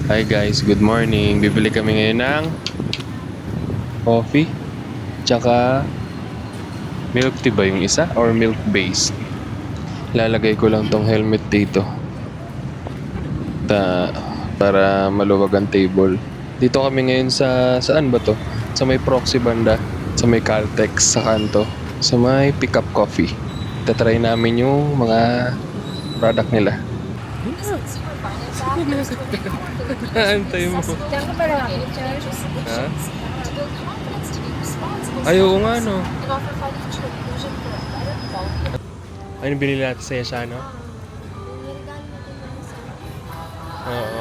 Hi guys, good morning. Bibili kami ngayon ng coffee, tsaka milk tea ba yung isa or milk base? Lalagay ko lang tong helmet dito para maluwag ang table. Dito kami ngayon saan ba to? Sa may Proxy banda, sa may Caltex sa kanto, sa may Pick Up Coffee. Tatry namin yung mga product nila. Antay mo. Diyan ka ba lang? Ha? Ay, oo nga no. Ano binili natin sa Yashano? Oo.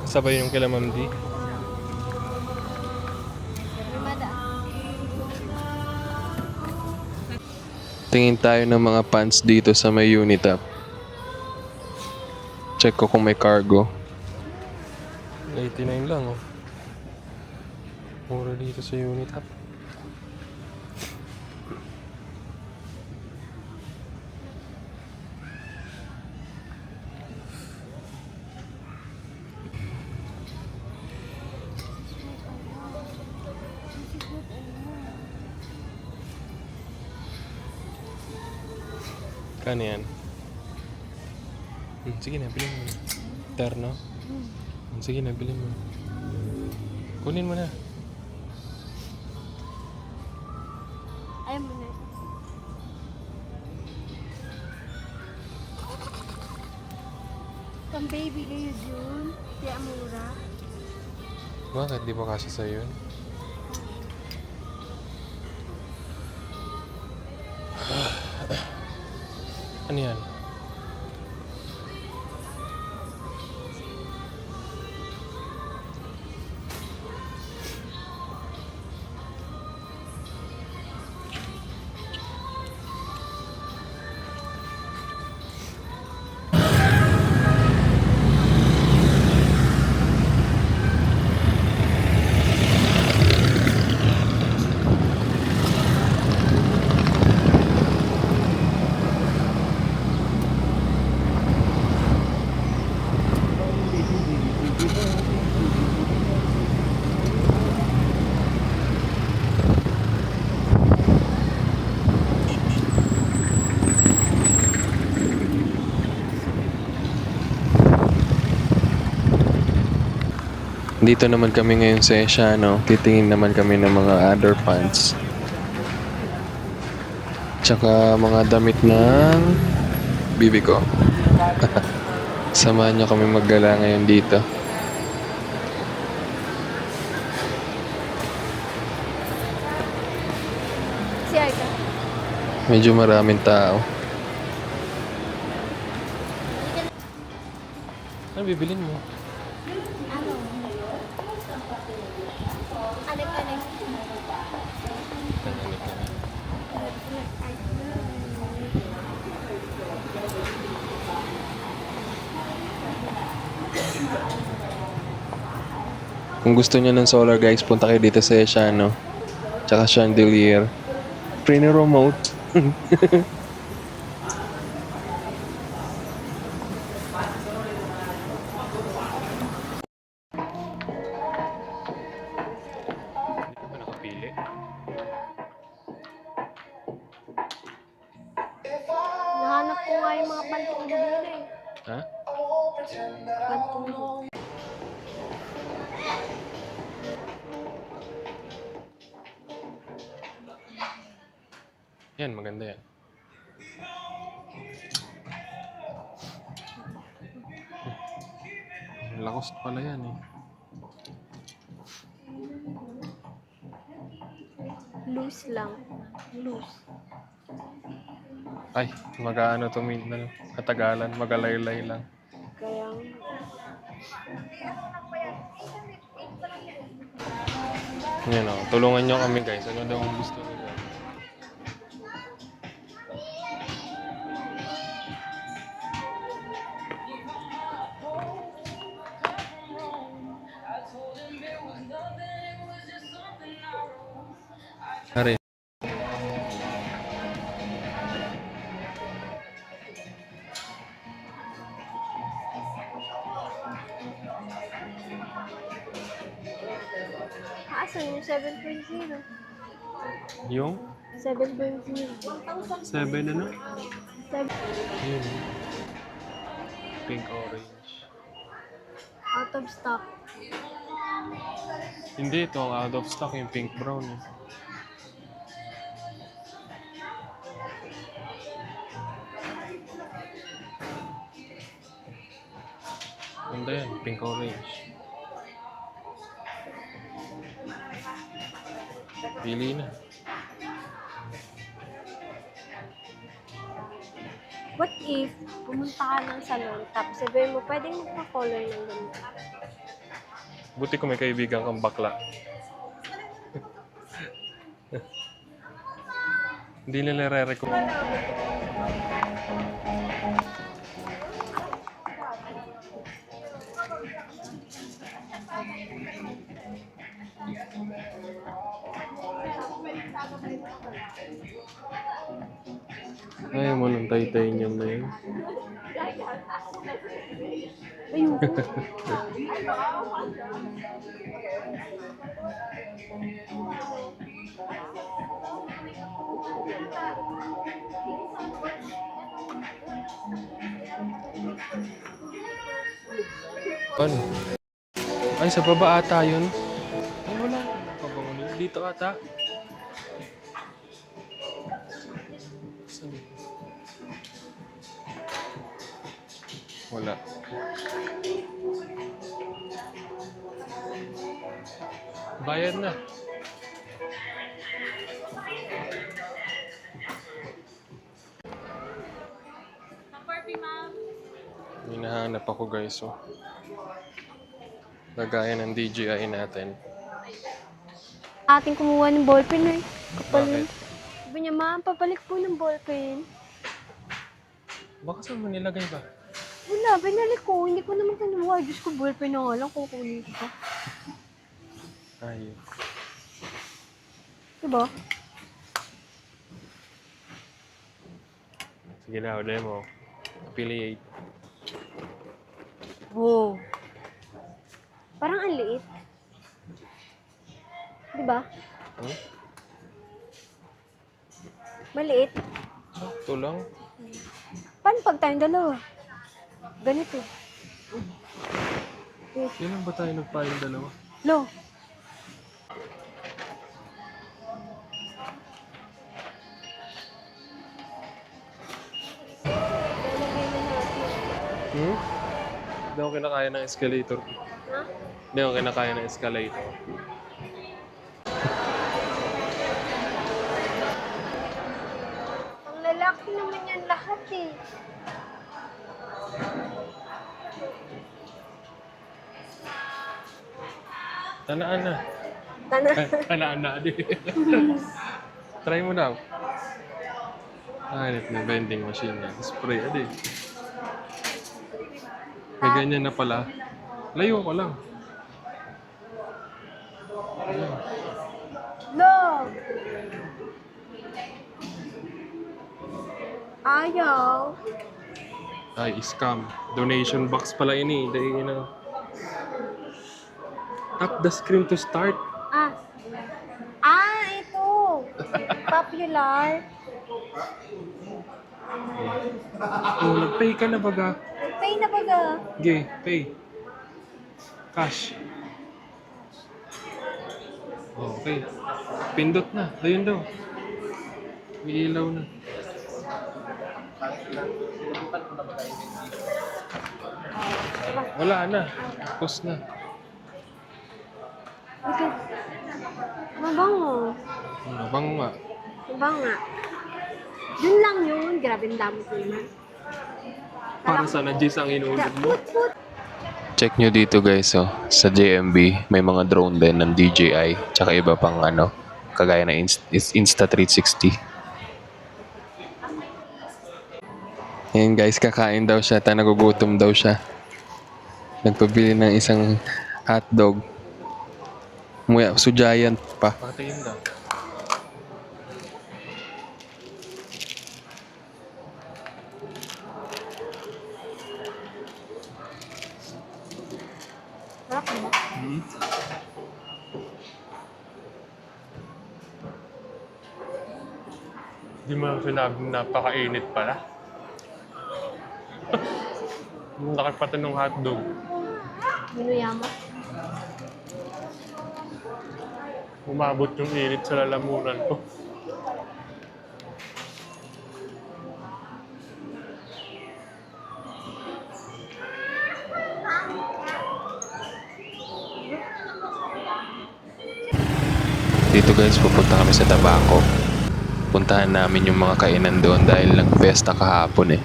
Kasabay yung kila Ma'am D. Tingin tayo ng mga pants dito sa may Unitap. Check ko kung may cargo. 89 lang oh. Mura dito sa Unitap. Kano yan? Sige na, bilhin mo na. Terno? Sige na, bilhin mo. Kunin mo na. Ayaw mo na. Pang baby kayo yun. Kaya mura. Bakit? Di ba kasi sa'yo yun? Ano yan? Dito naman kami ngayon sa Asiano. Titingin naman kami ng mga other pants. Tsaka mga damit ng bibi ko. Samahan nyo kami maggala ngayon dito. Si Arka. Medyo maraming tao. Ano bibilin mo? Ano? Anek-anek. Kung gusto niyo ng solar guys, punta kayo dito sa Asiano. Tsaka chandelier. Free na remote. Hindi ka ba nakapili? Nahanap ko nga yung mga pantong nila eh. Ha? Pantong. Yan, maganda yan. Lacoste pala yan eh. Loose lang. Loose. Ay, mag-ano to minsan. Katagalan, magalaylay lang. Kaya Yan o, tulungan nyo kami guys. Ano daw ang gusto nila? Hari. Asan yung 7.0? Yung 7.0. 7 ano? Seven- Yun. Pink orange. Out of stock. Hindi, ito ang out of stock yung pink brown. Eh. Ganda yan, pink orange. Pili na. What if pumunta ka ng salon tapos sabihin mo pwedeng magpa-color ng ganito? Buti ko may kaibigan kang bakla. Hindi nila re-recommend. Ayaw mo ng titanium na yun. Ayoko. Ano? Ay, sa baba ata yun. Ay, wala. Pabangunin. Dito ata. Saan? Wala. Bayad na. Hinahanap ako guys, oh. Lagayan ng DJI natin. Ating kumuha ng ballpen eh. Kapal Bakit? yun. Sabi niya, ma'am, papalik po ng ballpen. Baka saan mo nilagay ba? Wala, binalik ko. Hindi ko naman kinuha. Diyos ko, ballpen na nga lang. Kukunin ko pa. Ay. Diba? Sige na, ulit mo. Affiliate. Wow. Parang ang liit. Diba? Hmm? Maliit. Sakto lang. Paano pag tayong dalawa? Ganito. Kailan ba tayo nagpayong dalawa? Lo. Hmm? Hindi ako kinakaya ng escalator. Ha? Hindi ako kinakaya ng escalator. Ang lalaki naman yan lahat eh. Tanaan na. Tana. Tanaan na. Try mo daw. Hanip na vending machine yan. Spray, adi. May ganyan na pala. Layo ko lang. Ayan. Lo. Ayaw. Ay, scam. Donation box pala ini. Dahil na. Tap the screen to start. Ah. Ah, ito. Popular. Oh, nag-pay ka na baga. Pay na baga. Okay, pay. Cash. Oh, okay. Pindot na. Ayun daw. May ilaw na. Wala na. Tapos na. Okay. Mabango. Bang nga. Mabango nga. Yun lang yun. Grabe ang dami ko naman. Para sa najis ang inuulit mo. Put. Check nyo dito guys, oh. Sa JMB, may mga drone din ng DJI. Tsaka iba pang ano, kagaya ng Insta360. Ayan guys, kakain daw siya. Nagugutom daw siya. Nagpabili ng isang hotdog. Muya, so giant pa. Pakatingin daw. Sarap ba? Di mo sinabing napakainit pala. Yung laki pati ng hotdog. Minuyama. Umabot yung init sa lalamunan ko. Dito guys, pupunta kami sa Tabaco. Puntahan namin yung mga kainan doon dahil nag-festa kahapon eh.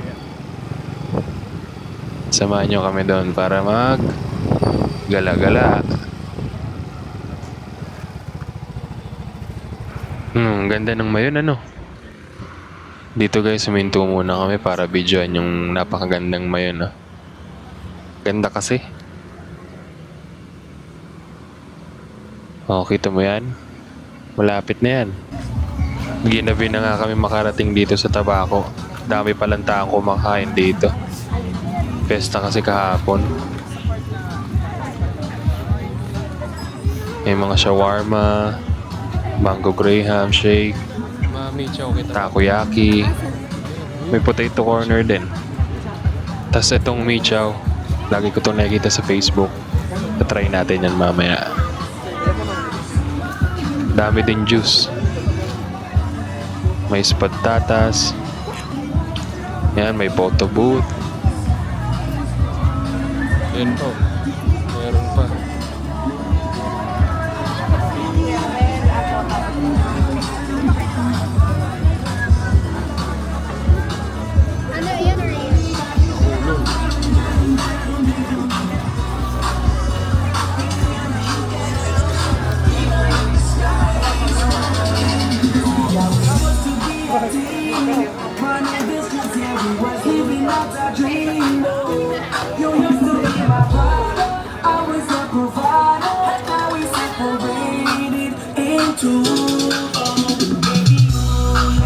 Samahan nyo kami doon para mag gala-gala. Ganda ng mayon ano. Dito guys, huminto muna kami para videoan yung napakagandang mayon ah. Ganda kasi. Oh, kita mo yan? Malapit na yan. Ginabi na nga kami makarating dito sa Tabaco. Dami palang taong kumakain dito. Pesta kasi kahapon. May mga shawarma, mango graham shake, takoyaki, may potato corner din. Tapos itong michow, lagi ko itong nakikita sa Facebook. Try natin yan mamaya. Dami din juice. May spad tatas. Yan, may photo booth. Yan po. Meron pa. Ano yan or yan?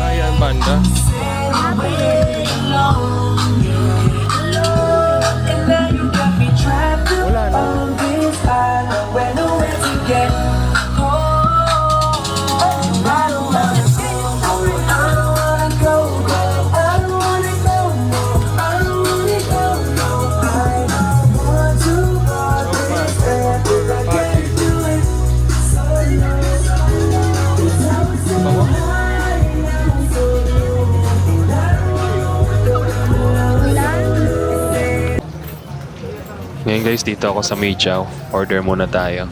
Ayan, banda. Wala na. Ngayon guys, dito ako sa Michow. Order muna tayo.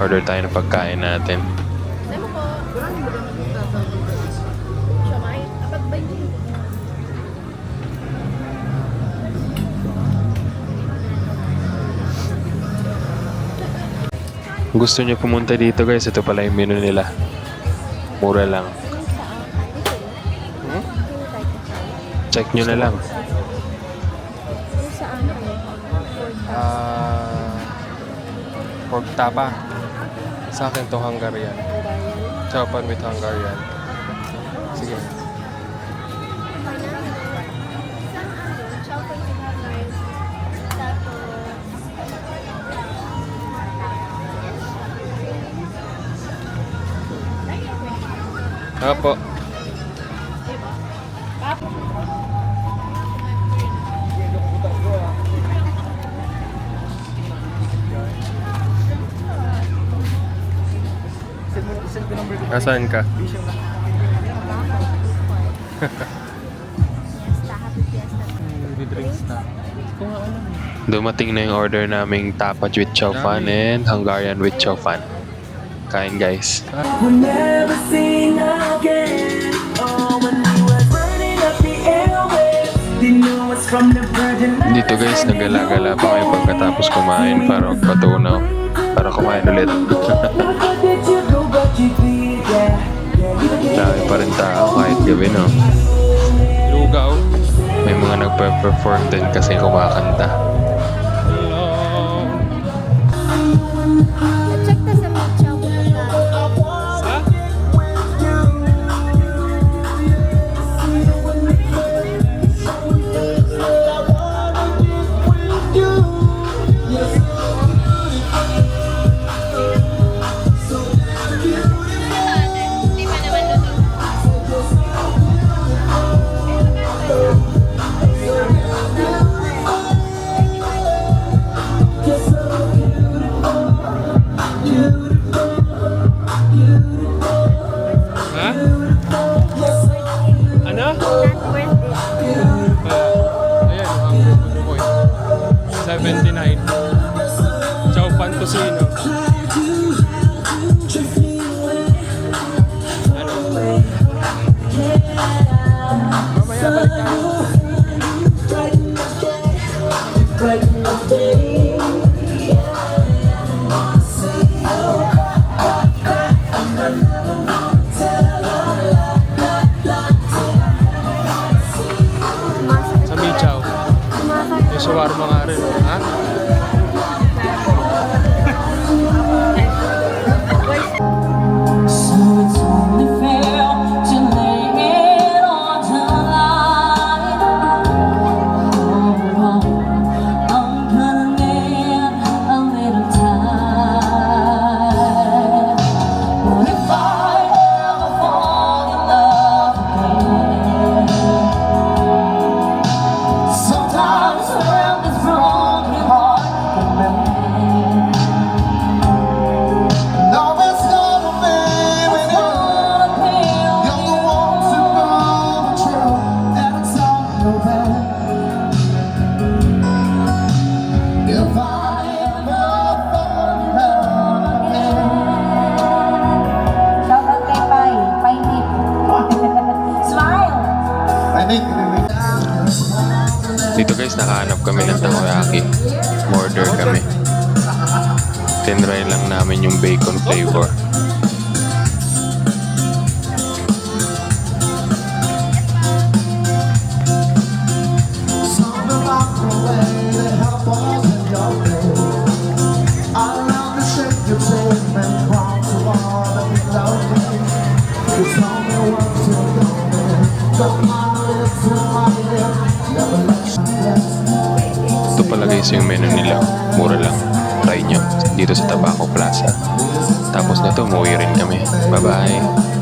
Order tayo ng pagkain natin. Ano po? Siomay? Apat ba yun? Gusto nyo pumunta dito guys, ito pala yung menu nila. Mura lang. Check nyo na lang. Sa ano eh? Pork tapa. Sa akin to Hungarian. Chapan with Hungarian. Sige. Apo. Nasaan ka? Dumating na yung order naming tapat with chow fan and Hungarian with chow fan. Kain guys. We'll never sing again. Oh, when we were burning up the airwaves, they knew us from the virgin. Dito guys, nagala-gala pa kayo pagkatapos kumain para magpatunaw. Para kumain ulit. Dami pa rin tao kahit gabi no. Lugaw. May mga nagpe-perform din kasi kumakanta. Check na sa Michow pupunta. Hindi pa naman luto. $79. Chow Pan Tocino. Ano? Mamaya balik tayo. Sa Michaw. May shawarma nga rin. Ha? So it's only fair to lay it on the line. I'm gonna need a little time. What if I ever fall in love again? Sometimes around this broken heart can mend. No, it's gonna be with you. You're the one to know the truth, and it's all your bad. If I ever fall in love again. Shout out kay Pai, Pai Nick. Smile! I think Dito guys, nakahanap kami ng takoyaki. Order kami. Tinry lang namin yung bacon flavor. something about the way that help us in your day. I love the shape you take me from to wanna be lonely. You tell me what you're doing. Got my lips in my ear. Never let you guess. Ito pala guys yung menu nila. Mura lang. Try nyo. Dito sa Tabaco Plaza. Tapos na to, umuwi rin kami. Bye-bye.